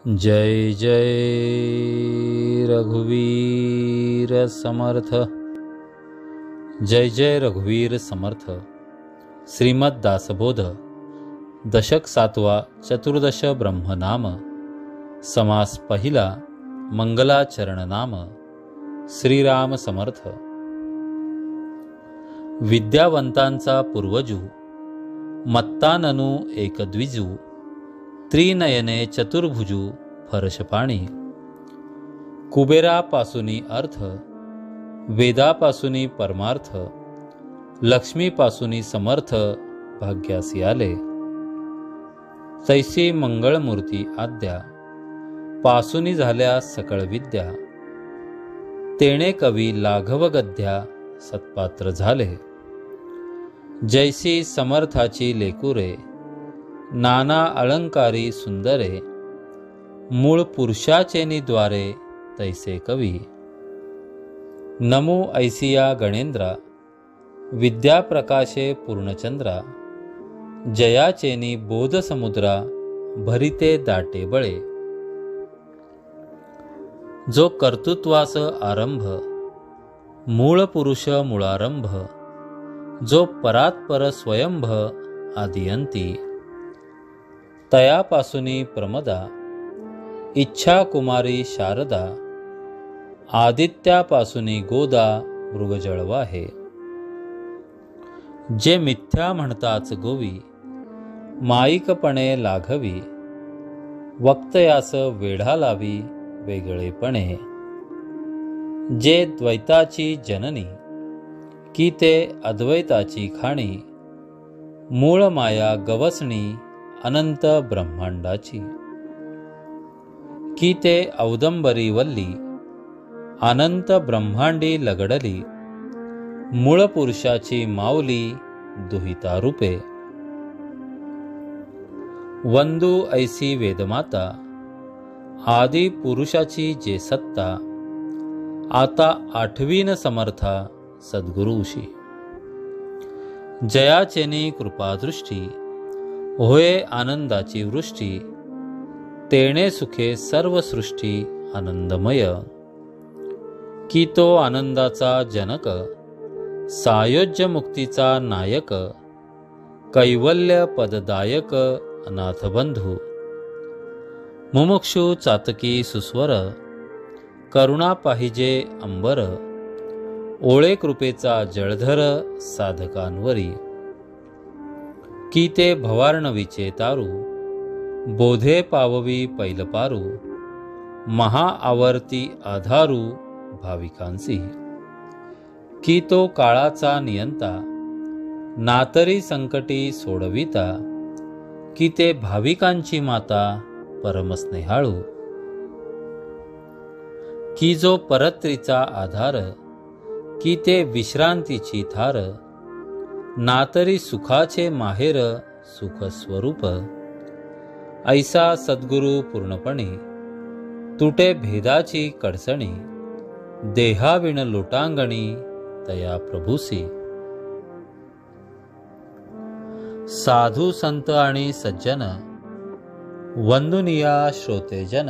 जय जय रघुवीर समर्थ। जय जय रघुवीर समर्थ। श्रीमद दासबोध दशक 7वा चतुर्दश ब्रह्मनाम समास पहिला मंगलाचरण नाम श्रीराम समर्थ। विद्यावंतांचा पूर्वजू मत्ताननु एकद्विजू त्रिनयने चतुर्भुजू फरशपाणी। कुबेरापासूनी अर्थ, वेदापासूनी परमार्थ, लक्ष्मीपासूनी समर्थ भाग्यासी आले। तैसी मंगळमूर्ती आद्या पासूनी झाल्या सकळ विद्या। तेणे कवी लाघव गद्या सत्पात्र झाले। जैसी समर्थाची लेकुरे नाना अलंकारी सुंदरे। मूळ पुरुषाचेनी द्वारे तैसे कवी। नमो ऐसिया गणेंद्रा विद्या प्रकाशे पूर्णचंद्रा। जयाचेनी बोध समुद्रा भरिते दाटे बळे। जो कर्तृत्वास आरंभ मूळ पुरुष मुळारंभ। जो परात्पर स्वयंभ आदिअंती। तयापासूनी प्रमदा इच्छा कुमारी शारदा। आदित्यापासूनी गोदा मृगजळवा आहे। जे मिथ्या म्हणताच गोवी माईकपणे लाघवी। वक्तयास वेढा लावी वेगळेपणे। जे द्वैताची जननी की ते अद्वैताची खाणी। मूळ माया गवसणी अनंत ब्रह्मांडाची। की ते औदंबरी वल्ली अनंत ब्रह्मांडी लगडली। मूळ पुरुषाची माऊली दुहिता रूपे। वंदू ऐसी वेदमाता आदि पुरुषाची जे सत्ता। आता आठवीन समर्था सद्गुरूशी। जयाचेनी कृपादृष्टी होय आनंदाची वृष्टी। तेणे सुखे सर्व सृष्टी आनंदमय। की तो आनंदाचा जनक सायोज्य मुक्तीचा नायक। कैवल्य पददायक अनाथ बंधू। मुमुक्षु चातकी सुस्वर करुणा पाहिजे अंबर। ओळे कृपेचा जळधर साधकांवरी। की ते भवार्णवीचे तारू बोधे पाववी पैलपारू। महा आवर्ती आधारू भाविकांसी। की तो काळाचा नियंता नातरी संकटी सोडविता। की ते भाविकांची माता परमस्नेहाळू। की जो परत्रीचा आधार की ते विश्रांतीची थार। नातरी सुखाचे माहेर सुख स्वरूप। ऐसा सद्गुरु पूर्णपणे तुटे भेदाची कडसणी। देहाविण लोटांगणी तया प्रभूसी। साधू संत आणि सज्जन वंदुनिया श्रोतेजन।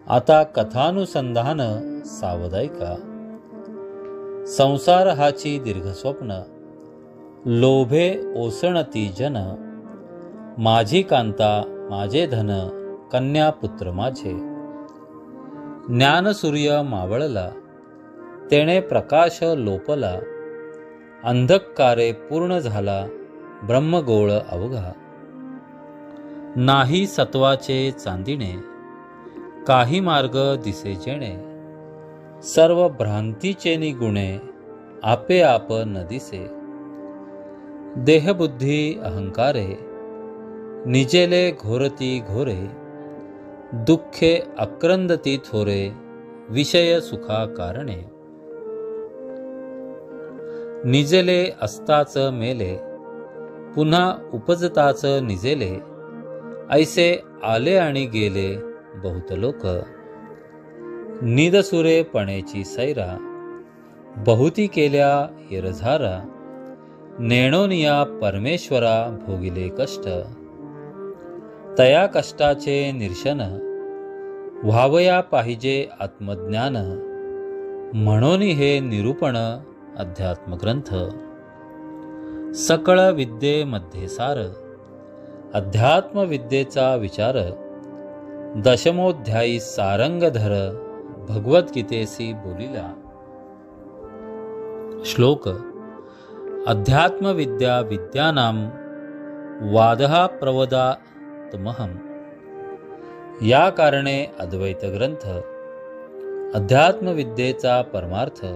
आता कथानुसंधान सावधायका। संसार हाची दीर्घ स्वप्न लोभे ओसणती जन। माझी कांता माझे धन कन्या पुत्र माझे। ज्ञानसूर्य मावळला तेणे प्रकाश लोपला। अंधकारे पूर्ण झाला ब्रह्मगोळ अवघा। नाही सत्वाचे चांदिणे काही मार्ग दिसे जेणे। सर्व भ्रांतीचे निगुणे आपे आप न दिसे। देहबुद्धी अहंकारे निजेले घोरती घोरे। दुःखे अक्रंदती थोरे विषय सुखा कारणे। निजेले असताच मेले पुन्हा उपजताच निजेले। ऐसे आले आणि गेले बहुत लोक। निदसुरे पणेची सैरा बहुती केल्या येरझारा। नेणोनिया परमेश्वरा भोगिले कष्ट। तया कष्टाचे निरशन व्हावया पाहिजे आत्मज्ञान, म्हणून हे निरूपण अध्यात्मग्रंथ. सकळ विद्येमध्ये सार अध्यात्मविद्येचा विचार, दशमोध्यायी सारंगधर भगवद्गीतेसी बोलिला. श्लोक. अध्यात्मविद्या विद्यानां वादः प्रवदातमहम्. या कारणे अद्वैत ग्रंथ अध्यात्मविद्येचा परमार्थ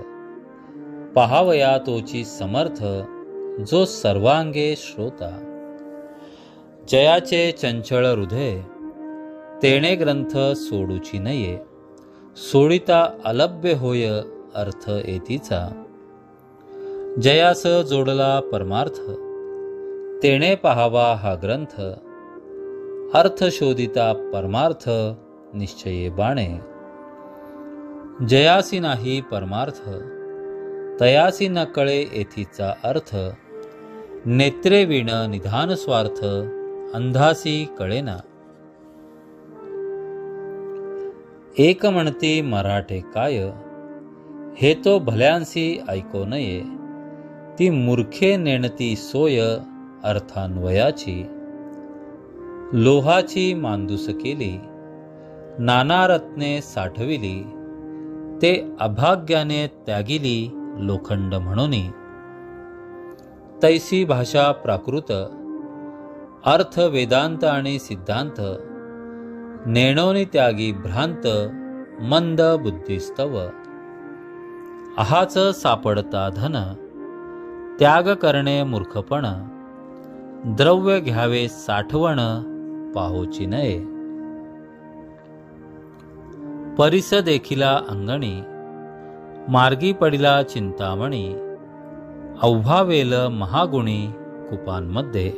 पहावया तोची समर्थ, जो सर्वांगे श्रोता. जयाचे चंचळ हृदय तेणे ग्रंथ सोडूची नये, सोडिता अलभ्य होय अर्थ एतीचा. जयास जोडला परमार्थ तेणे पहावा हा ग्रंथ, अर्थ शोधिता परमार्थ निश्चये बाणे. जयासी नाही परमार्थ तयासी न कळे एथीचा अर्थ, नेत्रे विण निधान स्वार्थ अंधासी कळेना. एक म्हणती मराठे काय, हे तो भल्यांसी ऐको नये. ती मूर्खे नेणती सोय अर्थान्वयाची. लोहाची मांदूस केली नाना रत्ने साठविली, ते अभाग्याने त्यागिली लोखंड म्हणूनी. तैसी भाषा प्राकृत अर्थ वेदांत आणि सिद्धांत, नेणोनी त्यागी भ्रांत मंद बुद्धिस्तव. आहाच सापडता धन त्याग करणे मूर्खपण, द्रव्य घ्यावे साठवण पाहोची नये. परिस देखिला अंगणी मार्गी पडिला चिंतामणी, अव्हावेल महागुणी कुपांमध्ये.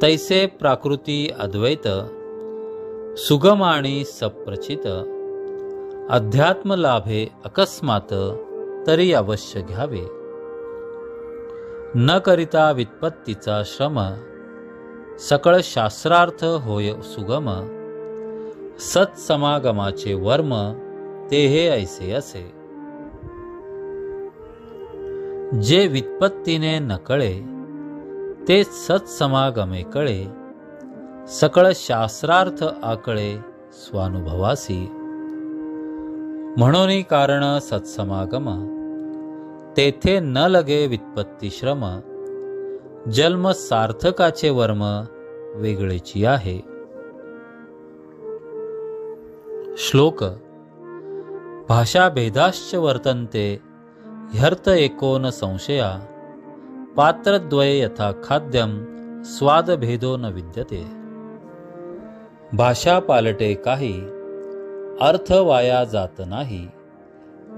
तैसे प्राकृती अद्वैत सुगम आणि सप्रचित, अध्यात्म लाभे अकस्मात तरी अवश्य घ्यावे. न करिता व्युत्पत्तीचा श्रम, सकळ शास्त्रार्थ होय सुगम. सत्समागमाचे वर्म ते हे ऐसे असे. जे व्युत्पत्तीने न कळे ते सत्समागमे कळे, सकळ शास्त्रार्थ आकळे स्वानुभवासी. म्हणून कारण सत्समागम तेथे न लगे व्युत्पत्ती श्रम, जन्म सार्थकाचे वर्म वेगळेची आहे. श्लोक. भाषा भेदाश्च वर्तन्ते ह्यर्थ एको न संशया, पात्रद्वये यथा खाद्यम स्वाद भेदो न विद्यते. भाषा पालटे काही अर्थ वाया जात नाही,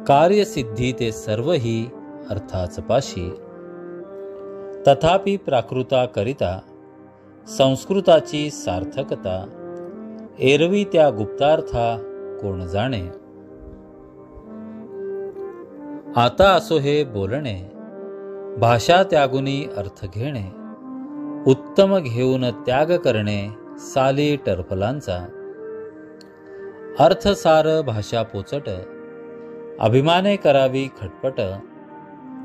कार्यसिद्धी ते सर्वही अर्थाच पाशी. तथापि प्राकृता करिता संस्कृताची सार्थकता, एरवी त्या गुप्तार्था कोण जाणे. आता असो हे बोलणे, भाषा त्यागुनी अर्थ घेणे. उत्तम घेऊन त्याग करणे साली टरफलांचा. अर्थसार भाषा पोचट, अभिमाने करावी खटपट.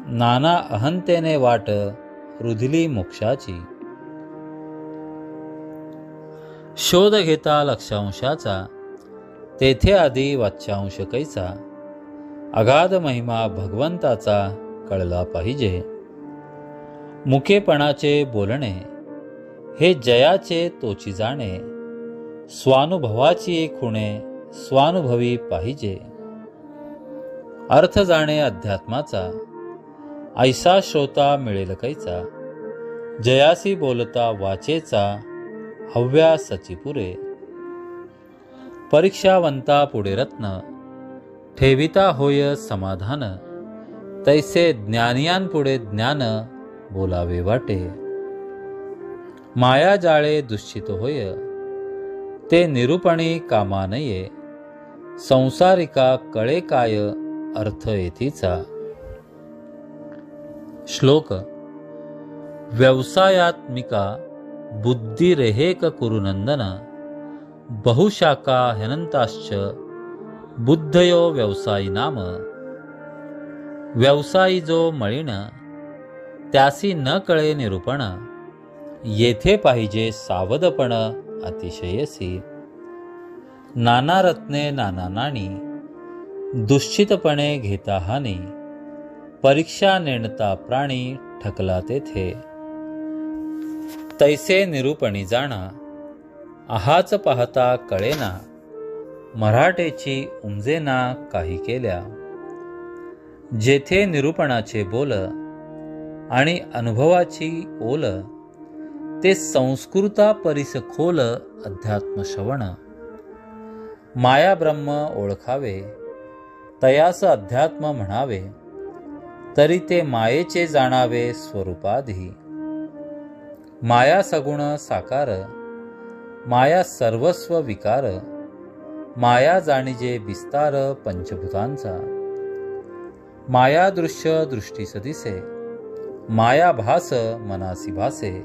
नाना अहंतेने वाट रुधिली मोक्षाची. शोध घेता लक्षांशाचा, तेथे आधी वाच्यांश कैसा. अगाध महिमा भगवंताचा कळला पाहिजे. मुकेपणाचे बोलणे हे जयाचे तोची जाणे. स्वानुभवाची एक खुणे स्वानुभवी पाहिजे. अर्थ जाणे अध्यात्माचा, ऐसा श्रोता मिळेल कैचा. जयासी बोलता वाचेचा, हव्या सची पुरे. परीक्षावंता पुढे रत्न, ठेविता होय समाधान. तैसे ज्ञानियांपुढे ज्ञान बोलावे वाटे. माया जाळे दुश्चित होय, ते निरूपणी कामा नये. संसारिका कळे काय अर्थ येथीचा. श्लोक. व्यवसायात्मिका बुद्धिरेहेक कुरुनंदन बहुशाखा ह्यनंताश्च बुद्धयो व्यवसायी नाम. व्यवसायी जो मळीण त्यासी न कळे निरूपण. येथे पाहिजे सावधपण अतिशयसी. नाना रत्ने नाना नाणी दुश्चितपणे घेता हानी. परीक्षा नेणता प्राणी ठकला तेथे. तैसे निरूपणी जाणा आहाच पाहता कळेना. मराठेची उमजेना काही केल्या. जेथे निरूपणाचे बोल आणि अनुभवाची ओल. ते संस्कृता परिस खोल अध्यात्म श्रवण. माया ब्रह्म ओळखावे तयास अध्यात्म म्हणावे. तरी ते मायेचे जाणावे स्वरूपाधी. माया सगुण साकार माया सर्वस्व विकार. माया जाणिजे विस्तार पंचभूतांचा. माया दृश्य दृष्टीस दिसे. माया भास मनासी भासे.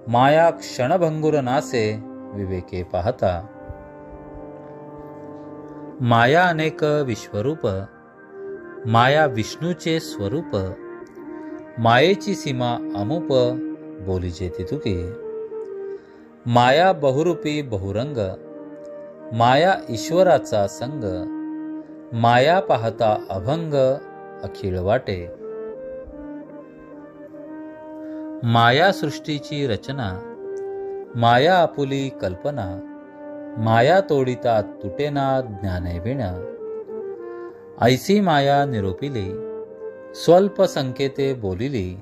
माया क्षणभंगुर नासे विवेके पाहता. माया अनेक विश्वरूप. माया विष्णूचे स्वरूप. मायेची सीमा अमुप बोलीचे तितुके. माया बहुरूपी बहुरंग. माया ईश्वराचा संग. माया पाहता अभंग अखिळ वाटे. माया सृष्टीची रचना. माया आपुली कल्पना. माया तोडिता तुटेना ज्ञाने विण. ऐसी माया निरोपिली स्वल्प संकेते बोलिली.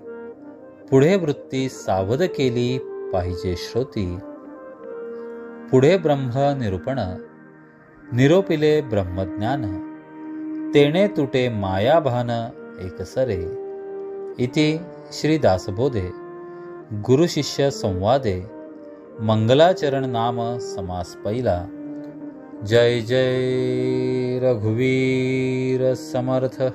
पुढे वृत्ती सावध केली पाहिजे श्रोती. पुढे ब्रह्म निरूपण निरोपिले ब्रह्मज्ञान. तेणे तुटे माया भान एकसरे. इति श्री दासबोधे गुरु शिष्य संवादे मंगलाचरण नाम समास पहिला. जय जय रघुवीर समर्थ.